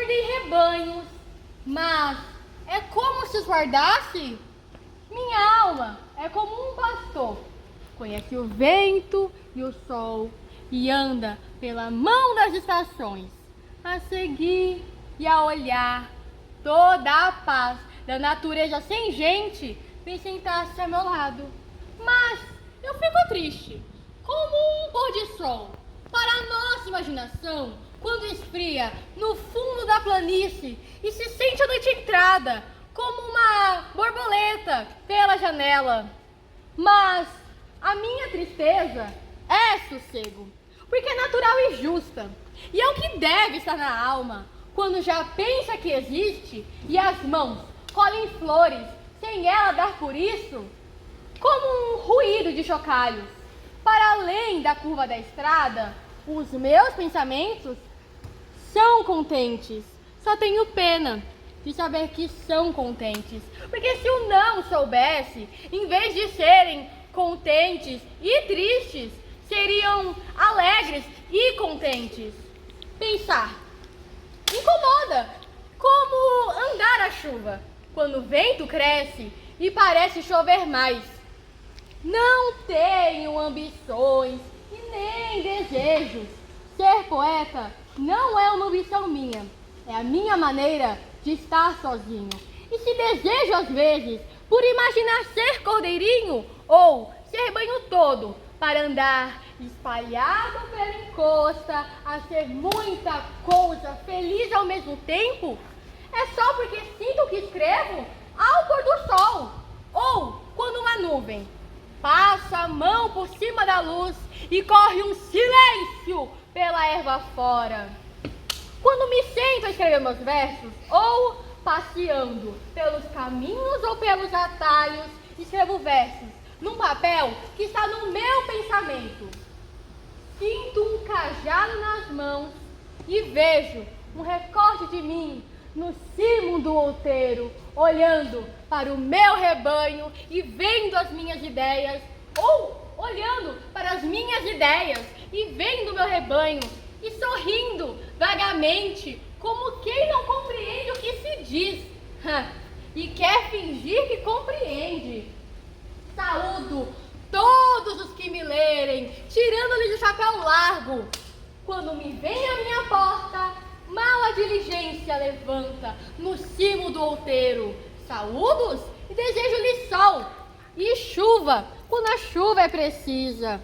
guardei rebanhos, mas é como se os guardasse. Minha alma é como um pastor, conhece o vento e o sol e anda pela mão das estações, a seguir e a olhar toda a paz da natureza sem gente vem sentar-se a meu lado. Mas eu fico triste, como um pôr de sol, para a nossa imaginação, quando esfria no fundo da planície e se sente a noite entrada, como uma borboleta pela janela. Mas a minha tristeza é sossego, porque é natural e justa, e é o que deve estar na alma, quando já pensa que existe e as mãos colhem flores sem ela dar por isso, como um ruído de chocalhos. Para além da curva da estrada, os meus pensamentos são contentes. Só tenho pena de saber que são contentes, porque se o não soubesse, em vez de serem contentes e tristes, seriam alegres e contentes. Pensar incomoda, como andar à chuva, quando o vento cresce e parece chover mais. Não tenho ambições e nem desejos. Ser poeta não é uma ambição minha, é a minha maneira de estar sozinho. E se desejo às vezes por imaginar ser cordeirinho ou ser banho todo para andar espalhado pela encosta, a ser muita coisa feliz ao mesmo tempo, é só porque sinto que escrevo ao pôr do sol, ou quando uma nuvem passa a mão por cima da luz e corre um silêncio pela erva fora. Quando me sento a escrever meus versos, ou passeando pelos caminhos ou pelos atalhos, escrevo versos num papel que está no meu pensamento. Sinto um cajado nas mãos e vejo um recorte de mim no cimo do outeiro, olhando para o meu rebanho e vendo as minhas ideias, ou olhando para as minhas ideias e vendo o meu rebanho e sorrindo vagamente, como quem não compreende o que se diz e quer fingir que compreende. Saúdo todos os que me lerem, tirando-lhes o chapéu largo. Quando me vem à minha porta, mal a diligência levanta no cimo do outeiro. Saúdos e desejo-lhes sol e chuva, quando a chuva é precisa.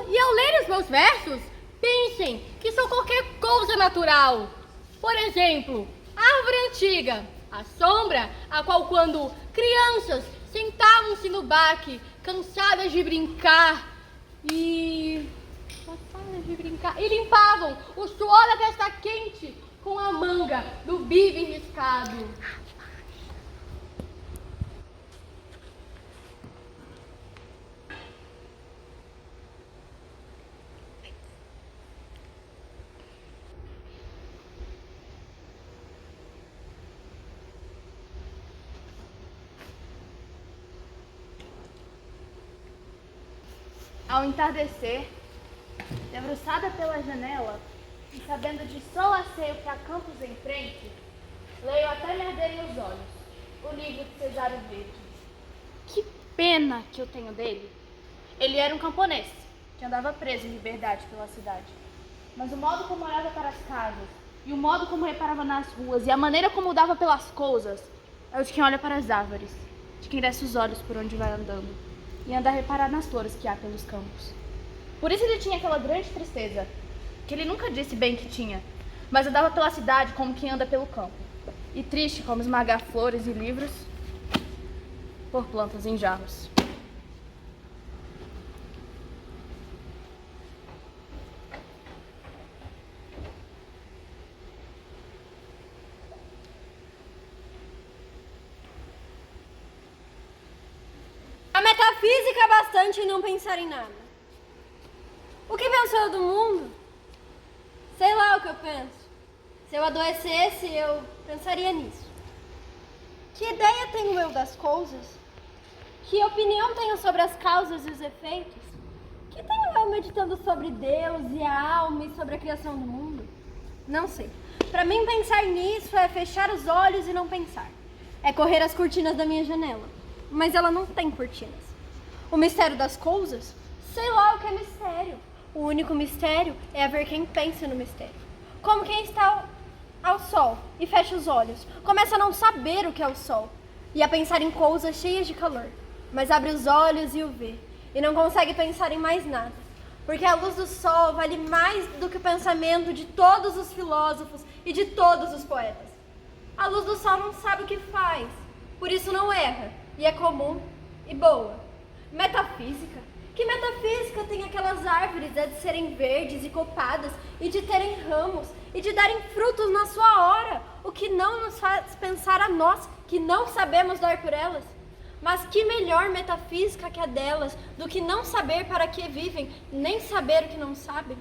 E ao ler os meus versos, pensem que sou qualquer coisa natural. Por exemplo, árvore antiga, a sombra a qual quando crianças sentavam-se no baque, cansadas de brincar e limpavam o suor da testa quente com a manga do bibe riscado. Ao entardecer, debruçada pela janela e sabendo de sol a seio que há campos em frente, leio até me arderem os olhos o livro de Cesário Verde. Que pena que eu tenho dele! Ele era um camponês que andava preso em liberdade pela cidade. Mas o modo como olhava para as casas, e o modo como reparava nas ruas, e a maneira como dava pelas coisas, é o de quem olha para as árvores, de quem desce os olhos por onde vai andando, e anda a reparar nas flores que há pelos campos. Por isso ele tinha aquela grande tristeza, que ele nunca disse bem que tinha, mas andava pela cidade como quem anda pelo campo, e triste como esmagar flores e livros por plantas em jarros. A metafísica é bastante em não pensar em nada. O que pensou do mundo? Sei lá o que eu penso. Se eu adoecesse, eu pensaria nisso. Que ideia tenho eu das coisas? Que opinião tenho sobre as causas e os efeitos? Que tenho eu meditando sobre Deus e a alma e sobre a criação do mundo? Não sei. Para mim, pensar nisso é fechar os olhos e não pensar. É correr as cortinas da minha janela. Mas ela não tem cortinas. O mistério das coisas? Sei lá o que é mistério. O único mistério é haver quem pense no mistério. Como quem está ao sol e fecha os olhos. Começa a não saber o que é o sol. E a pensar em coisas cheias de calor. Mas abre os olhos e o vê. E não consegue pensar em mais nada. Porque a luz do sol vale mais do que o pensamento de todos os filósofos e de todos os poetas. A luz do sol não sabe o que faz, por isso não erra, e é comum e boa. Metafísica? Que metafísica tem aquelas árvores de serem verdes e copadas, e de terem ramos, e de darem frutos na sua hora, o que não nos faz pensar a nós, que não sabemos dar por elas? Mas que melhor metafísica que a delas, do que não saber para que vivem, nem saber o que não sabem?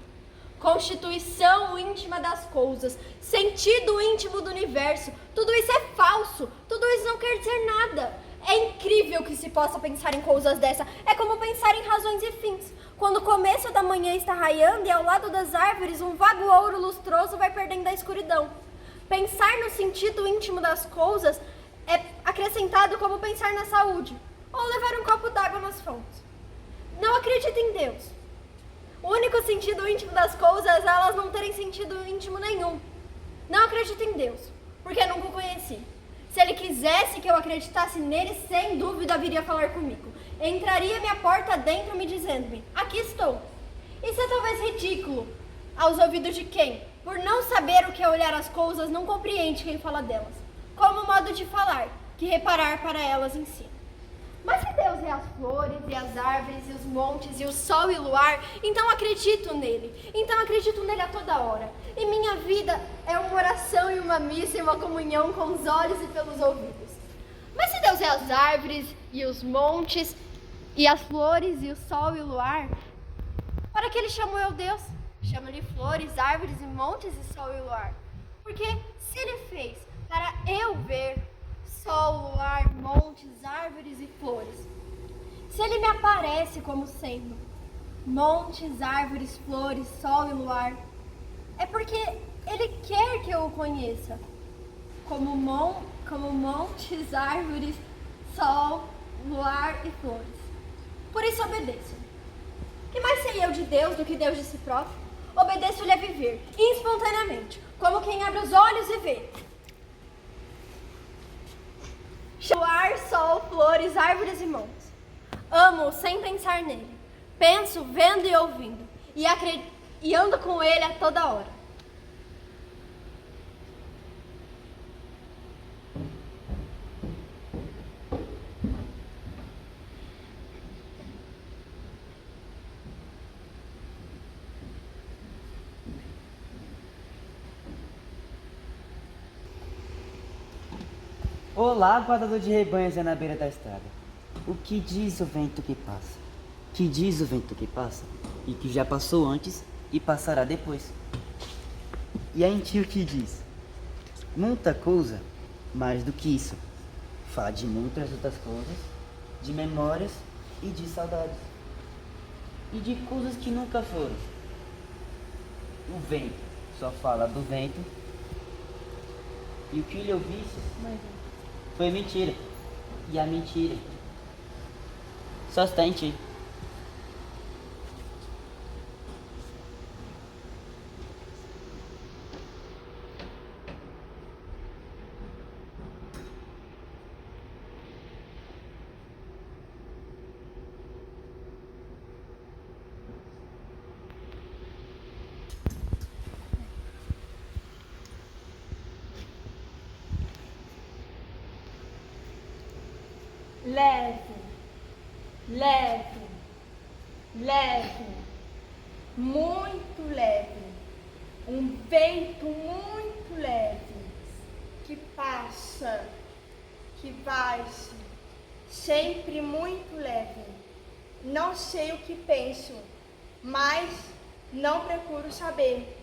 Constituição íntima das coisas, sentido íntimo do universo, tudo isso é falso, tudo isso não quer dizer nada. É incrível que se possa pensar em coisas dessa, é como pensar em razões e fins. Quando o começo da manhã está raiando e ao lado das árvores um vago ouro lustroso vai perdendo a escuridão. Pensar no sentido íntimo das coisas é acrescentado como pensar na saúde, ou levar um copo d'água nas fontes. Não acredito em Deus. O único sentido íntimo das coisas é elas não terem sentido íntimo nenhum. Não acredito em Deus, porque nunca o conheci. Se ele quisesse que eu acreditasse nele, sem dúvida viria falar comigo. Entraria minha porta dentro me dizendo-me, aqui estou. Isso é talvez ridículo aos ouvidos de quem, por não saber o que é olhar as coisas, não compreende quem fala delas. Como modo de falar, que reparar para elas ensina. Mas se Deus é as flores e as árvores e os montes e o sol e o luar, então acredito nele. Então acredito nele a toda hora. E minha vida é uma oração e uma missa e uma comunhão com os olhos e pelos ouvidos. Mas se Deus é as árvores e os montes e as flores e o sol e o luar, para que ele chamou eu Deus? Chama-lhe flores, árvores e montes e sol e luar. Porque se ele fez para eu ver sol, luar, montes, árvores e flores. Se ele me aparece como sendo montes, árvores, flores, sol e luar, é porque ele quer que eu o conheça como montes, árvores, sol, luar e flores. Por isso obedeço. Que mais sei eu de Deus do que Deus de si próprio? Obedeço-lhe a viver, espontaneamente, como quem abre os olhos e vê. Ar, sol, flores, árvores e montes. Amo sem pensar nele. Penso vendo e ouvindo. E ando com ele a toda hora. Olá, guardador de rebanhos é na beira da estrada. O que diz o vento que passa? Que diz o vento que passa? E que já passou antes e passará depois. E a em ti o que diz? Muita coisa, mais do que isso. Fala de muitas outras coisas, de memórias e de saudades. E de coisas que nunca foram. O vento só fala do vento. E o que lhe ouvisse foi mentira. E a mentira só está em ti. Leve, leve, leve, muito leve, um vento muito leve, que passa, que vai-se, sempre muito leve. Não sei o que penso, mas não procuro saber.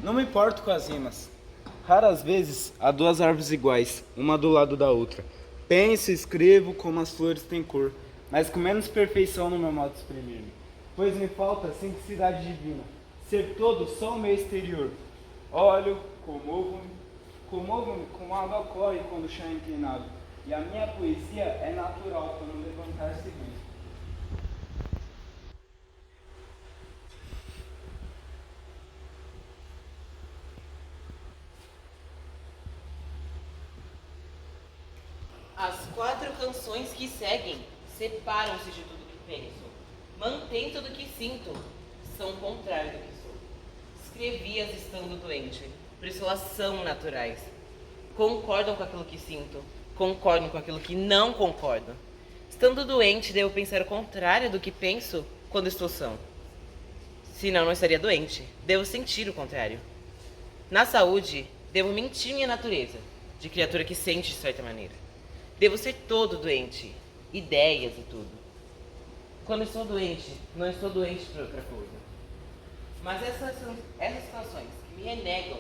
Não me importo com as rimas. Raras vezes há duas árvores iguais, uma do lado da outra. Penso e escrevo como as flores têm cor, mas com menos perfeição no meu modo de exprimir-me. Pois me falta simplicidade divina, ser todo só o meu exterior. Olho, comovo-me como a água corre quando o chão é inclinado. E a minha poesia é natural para não levantar-se brusco. As 4 canções que seguem separam-se de tudo que penso, mantêm tudo que sinto, são o contrário do que sou. Escrevi-as estando doente, por isso elas são naturais. Concordam com aquilo que sinto, concordam com aquilo que não concordo. Estando doente, devo pensar o contrário do que penso quando estou são. Senão, não estaria doente. Devo sentir o contrário. Na saúde, devo mentir minha natureza, de criatura que sente de certa maneira. Devo ser todo doente, ideias e tudo. Quando estou doente, não estou doente por outra coisa. Mas essas canções que me renegam,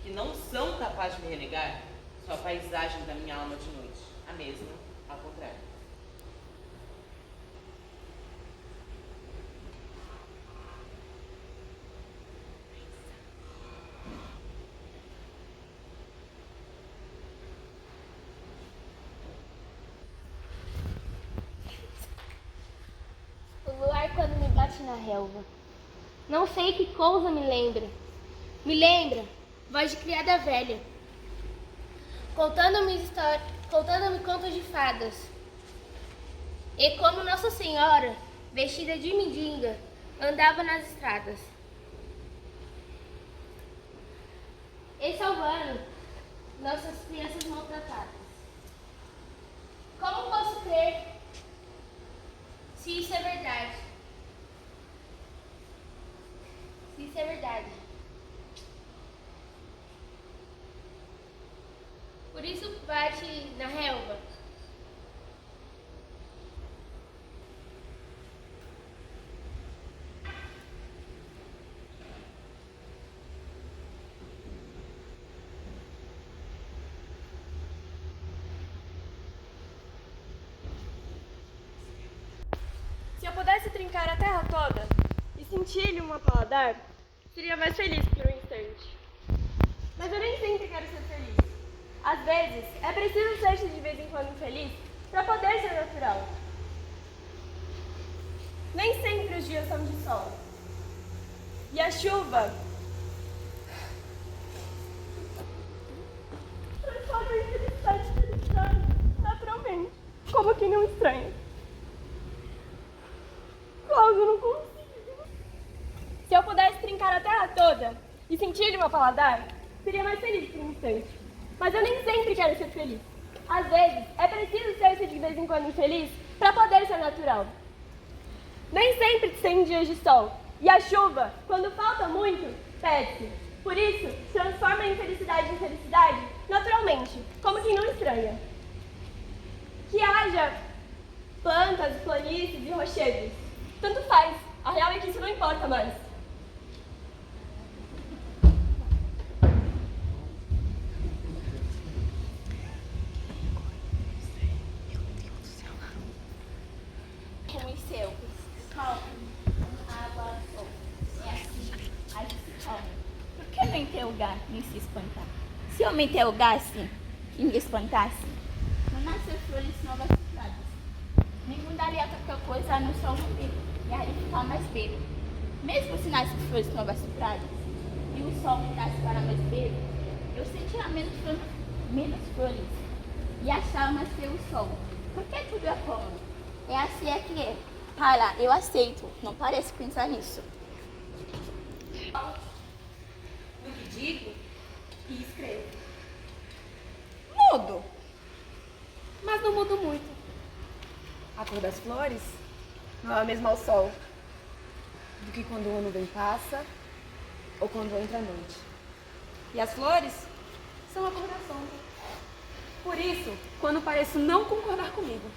que não são capazes de me renegar, são a paisagem da minha alma de noite, a mesma, ao contrário. O luar quando me bate na relva. Não sei que coisa me lembra. Me lembra, voz de criada velha. Contando-me contos de fadas. E como Nossa Senhora, vestida de mendiga, andava nas estradas. E salvando nossas crianças maltratadas. Como posso crer se isso é verdade? Se isso é verdade. Por isso bate na relva. Se eu pudesse trincar a terra toda e sentir-lhe uma paladar, seria mais feliz por um instante. Mas eu nem sempre quero ser feliz. Às vezes, é preciso ser-se de vez em quando infeliz para poder ser natural. Nem sempre os dias são de sol. E a chuva transforma em felicidade, naturalmente, como quem não estranha. Cláudio, eu não consigo. Se eu pudesse trincar a terra toda e sentir-lhe uma paladar, seria mais feliz por um instante. Mas eu nem sempre quero ser feliz. Às vezes, é preciso ser-se de vez em quando infeliz para poder ser natural. Nem sempre tem dias de sol. E a chuva, quando falta muito, pede-se. Por isso, transforma a infelicidade em felicidade naturalmente, como quem não estranha. Que haja plantas, planícies e rochedos. Tanto faz. A real é que isso não importa mais. Como os seus, sol, água, sol. É assim, aí se come. Por que não interrogar nem se espantar? Se eu me interrogasse e me espantasse, não nascer flores novas cidades. Ninguém daria qualquer coisa a não ser o umbigo, e aí ficar mais belo. Mesmo se nascem flores novas pradas e o sol nasce para mais belo, eu sentiria menos flores e achava mais feio o sol. Porque tudo é como? É assim é que é. Para, eu aceito. Não parece pensar nisso. No que digo e escrevo. Mudo. Mas não mudo muito. A cor das flores não é a mesma ao sol do que quando uma nuvem passa ou quando entra a noite. E as flores são a cor da sombra. Por isso, quando pareço não concordar comigo,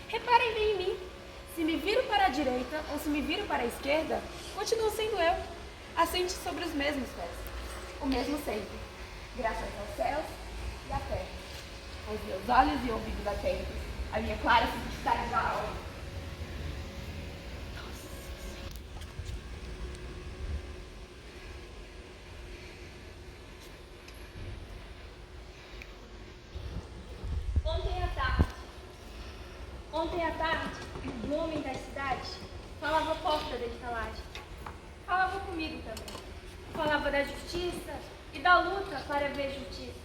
reparem bem em mim. Se me viro para a direita ou se me viro para a esquerda, continuo sendo eu, assente sobre os mesmos pés. o mesmo sempre, graças aos céus e à terra, aos meus olhos e ouvidos atentos, à minha clara simplicidade da alma. Ontem à tarde, o homem das cidades falava à porta da estalagem. Falava comigo também. Falava da justiça e da luta para ver justiça,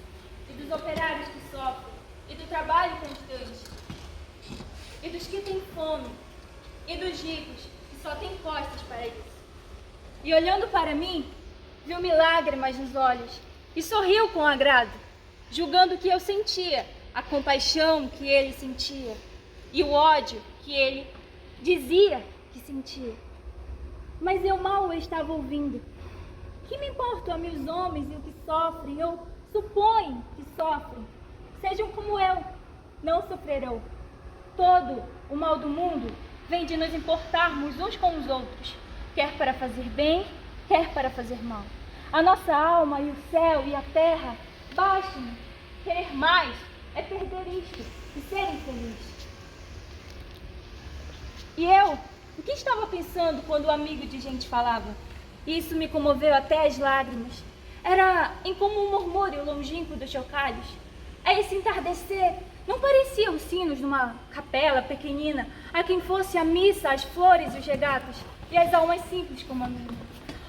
e dos operários que sofrem, e do trabalho constante, e dos que têm fome, e dos ricos que só têm costas para isso. E olhando para mim, viu-me lágrimas nos olhos e sorriu com agrado, julgando que eu sentia a compaixão que ele sentia e o ódio que ele dizia que sentia. Mas eu mal o estava ouvindo. Que me importam a mim os homens e o que sofrem, eu suponho que sofrem. Sejam como eu, não sofrerão. Todo o mal do mundo vem de nos importarmos uns com os outros, quer para fazer bem, quer para fazer mal. A nossa alma e o céu e a terra bastam. Querer mais é perder isto e ser infeliz. E eu, o que estava pensando quando o amigo de gente falava? Isso me comoveu até as lágrimas. Era em como um murmúrio longínquo dos chocalhos. A esse entardecer, não pareciam os sinos numa capela pequenina, a quem fosse a missa, as flores e os regatos, e as almas simples como a minha.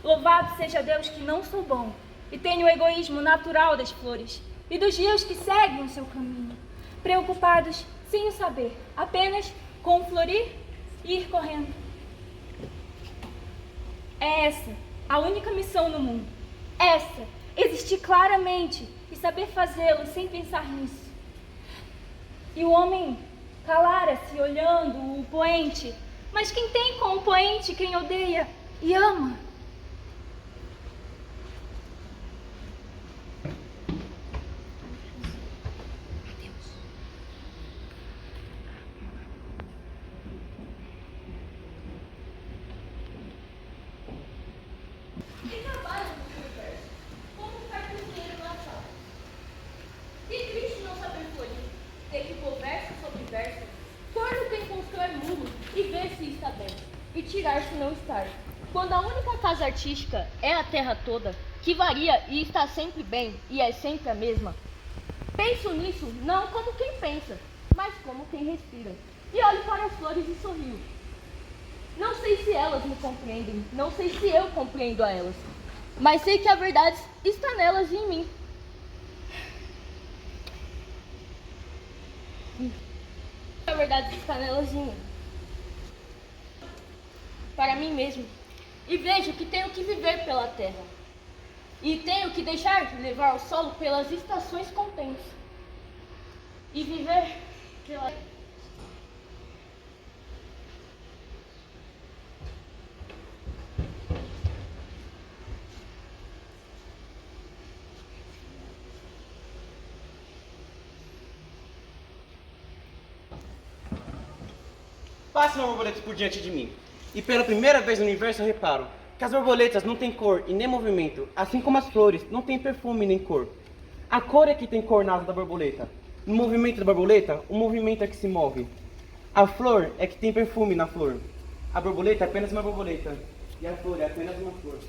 Louvado seja Deus que não sou bom, e tenho o egoísmo natural das flores, e dos rios que seguem o seu caminho, preocupados sem o saber, apenas com o florir e ir correndo. É essa a única missão no mundo. Essa, existir claramente e saber fazê-lo sem pensar nisso. E o homem calara-se olhando o poente, mas quem tem com o poente quem odeia e ama? Tirar-se não estar. Quando a única casa artística é a terra toda, que varia e está sempre bem e é sempre a mesma, penso nisso não como quem pensa, mas como quem respira. E olho para as flores e sorrio. Não sei se elas me compreendem, não sei se eu compreendo a elas, mas sei que a verdade está nelas e em mim. A verdade está nelas e em mim. Para mim mesmo, e vejo que tenho que viver pela terra, e tenho que deixar levar o solo pelas estações contentes, e viver pela... Passe uma borboleta por diante de mim. E pela primeira vez no universo eu reparo que as borboletas não têm cor e nem movimento, assim como as flores não têm perfume nem cor. A cor é que tem cor na asa da borboleta. No movimento da borboleta, o movimento é que se move. A flor é que tem perfume na flor. A borboleta é apenas uma borboleta. E a flor é apenas uma flor.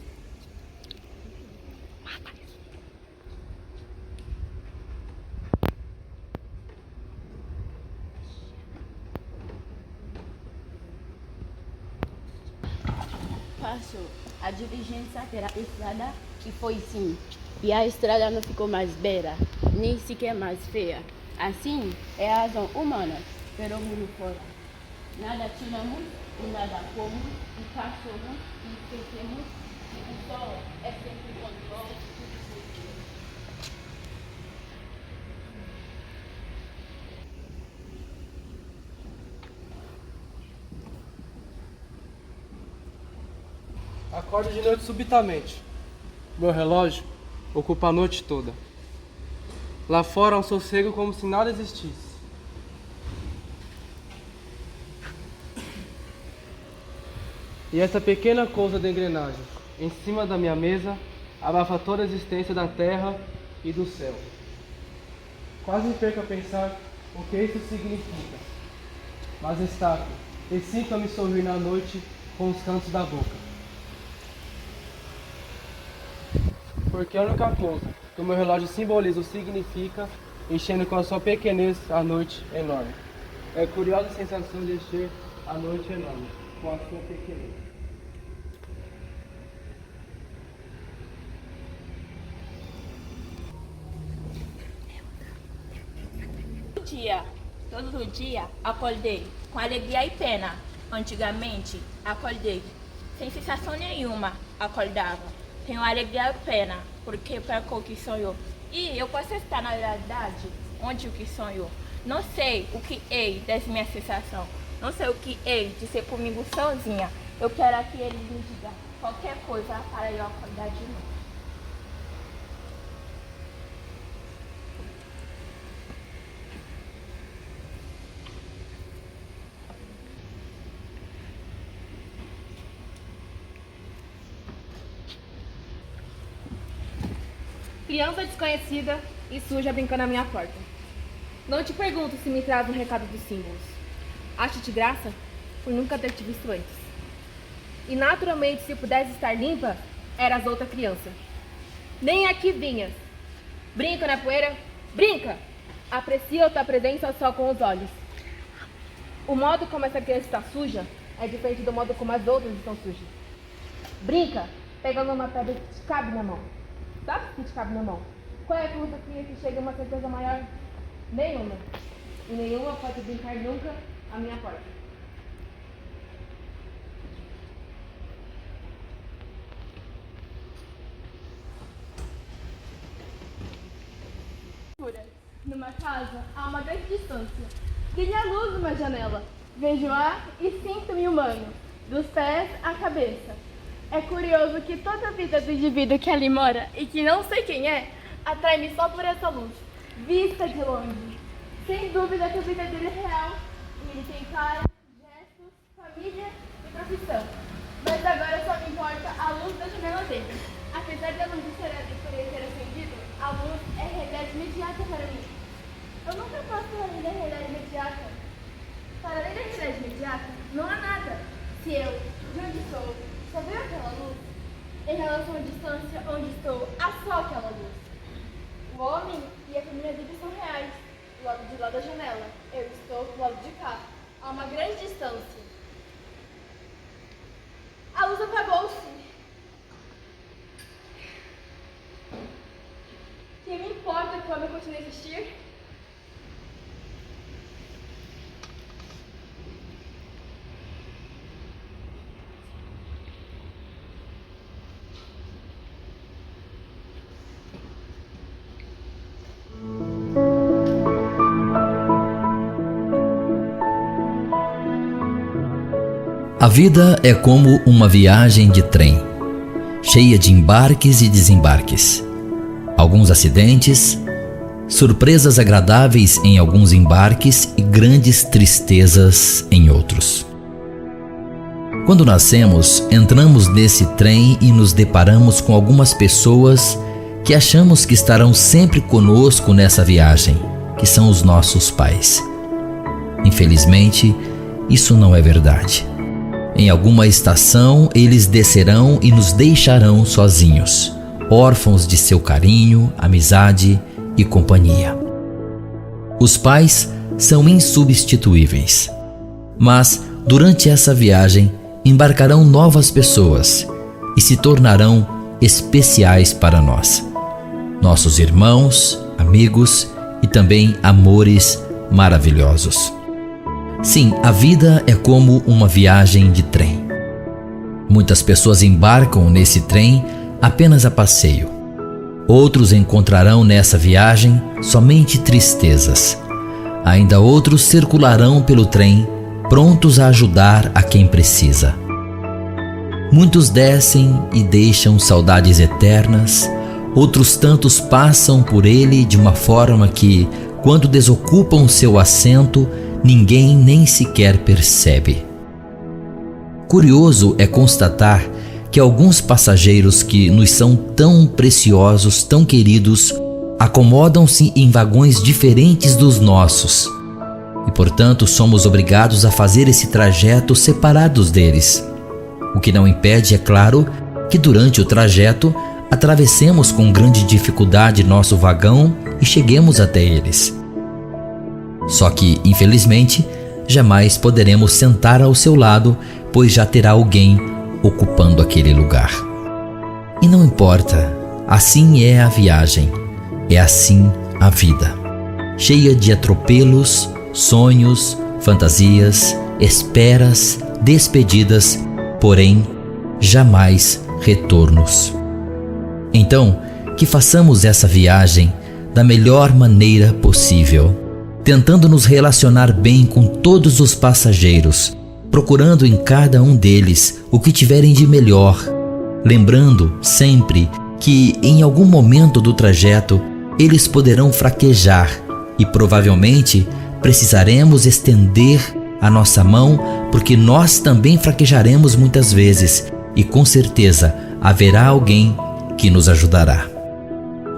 Passou. A diligência pela estrada e foi sim. E a estrada não ficou mais beira, nem sequer mais feia. Assim é a ação humana, pelo mundo fora. Nada tiramos e nada como, e cachorro e esquecemos. O sol é sempre controle. Acordo de noite subitamente. Meu relógio ocupa a noite toda. Lá fora há um sossego como se nada existisse. E essa pequena coisa da engrenagem, em cima da minha mesa, abafa toda a existência da terra e do céu. Quase perco a pensar o que isso significa, mas destaco e sinto-me sorrir na noite com os cantos da boca. Porque a única coisa que o meu relógio simboliza ou significa, enchendo com a sua pequenez a noite enorme. É a curiosa sensação de encher a noite enorme com a sua pequenez. Todo dia, acordei com alegria e pena. Antigamente, acordei sem sensação nenhuma, acordava. Tenho alegria e pena, porque perco o que sonhou. E eu posso estar na realidade, onde o que sonhou. Não sei o que hei dessa minha sensação. Não sei o que hei de ser comigo sozinha. Eu quero que ele me diga qualquer coisa para eu acordar de novo. Criança desconhecida e suja brincando à minha porta. Não te pergunto se me traz um recado dos símbolos. Acho-te graça por nunca ter te visto antes. E naturalmente, se pudesse estar limpa, eras outra criança. Nem aqui vinhas. Brinca na poeira? Brinca! Aprecia a tua presença só com os olhos. O modo como essa criança está suja é diferente do modo como as outras estão sujas. Brinca pegando uma pedra que te cabe na mão. Sabe o que te cabe na mão? Qual é a coisa que chega a uma certeza maior? Nenhuma. E nenhuma pode brincar nunca à minha porta. Numa casa, há uma grande distância. Brilha luz numa janela. Vejo ar e sinto-me humano, dos pés à cabeça. É curioso que toda a vida do indivíduo que ali mora e que não sei quem é, atrai-me só por essa luz, vista de longe. Sem dúvida que a vida dele é real. Ele tem cara, gestos, família e profissão. Mas agora só me importa a luz da janela dele. Apesar da luz ter acendido, a luz é realidade imediata para mim. Eu nunca posso além da realidade imediata. Para além da realidade imediata, não há nada. Se eu, de onde sou, só vejo aquela luz, em relação à distância onde estou, há só aquela luz. O homem e a família dele são reais, do lado de lá da janela. Eu estou do lado de cá, a uma grande distância. A luz apagou-se. Que me importa que o homem continue a existir? A vida é como uma viagem de trem, cheia de embarques e desembarques. Alguns acidentes, surpresas agradáveis em alguns embarques e grandes tristezas em outros. Quando nascemos, entramos nesse trem e nos deparamos com algumas pessoas que achamos que estarão sempre conosco nessa viagem, que são os nossos pais. Infelizmente, isso não é verdade. Em alguma estação, eles descerão e nos deixarão sozinhos, órfãos de seu carinho, amizade e companhia. Os pais são insubstituíveis, mas durante essa viagem embarcarão novas pessoas e se tornarão especiais para nós, nossos irmãos, amigos e também amores maravilhosos. Sim, a vida é como uma viagem de trem. Muitas pessoas embarcam nesse trem apenas a passeio. Outros encontrarão nessa viagem somente tristezas. Ainda outros circularão pelo trem, prontos a ajudar a quem precisa. Muitos descem e deixam saudades eternas. Outros tantos passam por ele de uma forma que, quando desocupam seu assento, ninguém nem sequer percebe. Curioso é constatar que alguns passageiros que nos são tão preciosos, tão queridos, acomodam-se em vagões diferentes dos nossos e, portanto, somos obrigados a fazer esse trajeto separados deles. O que não impede, é claro, que durante o trajeto atravessemos com grande dificuldade nosso vagão e cheguemos até eles. Só que, infelizmente, jamais poderemos sentar ao seu lado, pois já terá alguém ocupando aquele lugar. E não importa, assim é a viagem, é assim a vida, cheia de atropelos, sonhos, fantasias, esperas, despedidas, porém, jamais retornos. Então, que façamos essa viagem da melhor maneira possível, tentando nos relacionar bem com todos os passageiros, procurando em cada um deles o que tiverem de melhor, lembrando sempre que em algum momento do trajeto eles poderão fraquejar e provavelmente precisaremos estender a nossa mão, porque nós também fraquejaremos muitas vezes e com certeza haverá alguém que nos ajudará.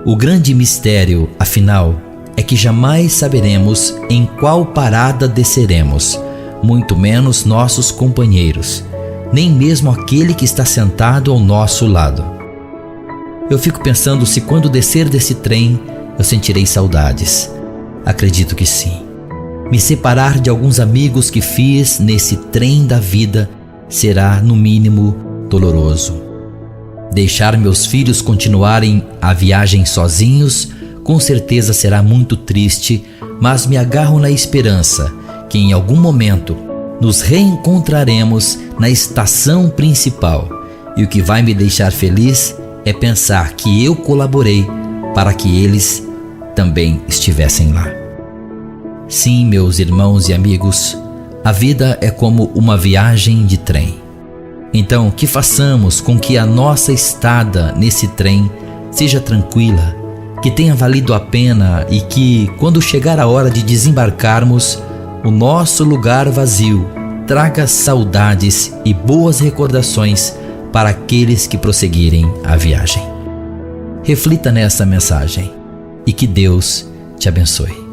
O grande mistério, afinal, é que jamais saberemos em qual parada desceremos, muito menos nossos companheiros, nem mesmo aquele que está sentado ao nosso lado. Eu fico pensando se quando descer desse trem eu sentirei saudades. Acredito que sim. Me separar de alguns amigos que fiz nesse trem da vida será, no mínimo, doloroso. Deixar meus filhos continuarem a viagem sozinhos com certeza será muito triste, mas me agarro na esperança que em algum momento nos reencontraremos na estação principal, e o que vai me deixar feliz é pensar que eu colaborei para que eles também estivessem lá. Sim, meus irmãos e amigos, a vida é como uma viagem de trem. Então, que façamos com que a nossa estada nesse trem seja tranquila, que tenha valido a pena e que, quando chegar a hora de desembarcarmos, o nosso lugar vazio traga saudades e boas recordações para aqueles que prosseguirem a viagem. Reflita nessa mensagem e que Deus te abençoe.